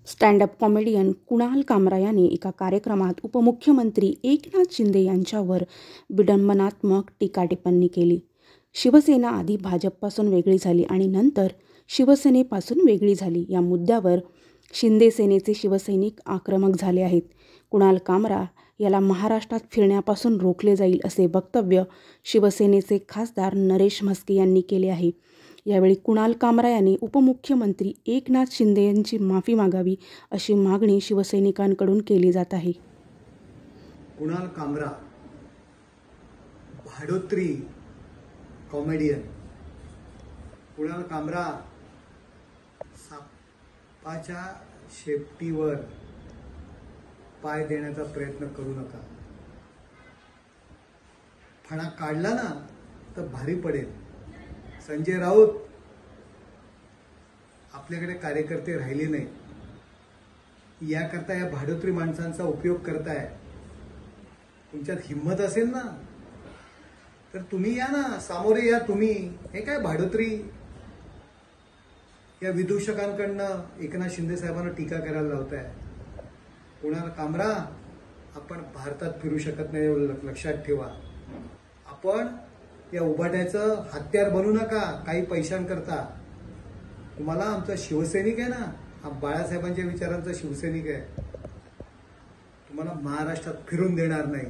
Stand up comedian Kunal कामरा यांनी एका कार्यक्रमात उपमुख्यमंत्री एकनाथ शिंदे यांच्यावर विडंबनात्मक टीकाटिप्पणी केली. शिवसेना आधी भाजपपासून वेगळी झाली आणि नंतर शिवसेनेपासून वेगळी झाली या मुद्द्यावर शिंदे सेनेचे शिवसैनिक आक्रमक झाले आहेत. कुणाल कामरा याला महाराष्ट्रात फिरण्यापासून रोखले जाईल असे वक्तव्य शिवसेनेचे खासदार नरेश म्हस्के यांनी केले आहे. यावेळी कुणाल कामरा यांनी उपमुख्यमंत्री एकनाथ शिंदे यांची माफी मागावी अशी मागणी शिवसैनिकांकडून केली जात आहे. कुणाल कामरा भाडोत्री कॉमेडियन. कुणाल कामरा सापाच्या शेपटीवर पाय देण्याचा प्रयत्न करू नका. फणा काढला ना तर भारी पडेल. संजय राऊत, आपल्याकडे कार्यकर्ते राहिले नाही, याकरता या भाडोत्री माणसांचा उपयोग करताय. तुमच्यात हिम्मत असेल ना तर तुम्ही या ना, सामोरे या तुम्ही. हे काय भाडोत्री या विदूषकांकडनं एकनाथ शिंदे साहेबांना टीका करायला लावताय. कुणाल कामरा, आपण भारतात फिरू शकत नाही एवढं लक्षात ठेवा. आपण या उभाट्याचं हत्यार बनू नका काही पैशांकरता. तुम्हाला आमचा शिवसैनिक आहे ना, हा बाळासाहेबांच्या विचारांचा शिवसैनिक आहे, तुम्हाला महाराष्ट्रात फिरून देणार नाही.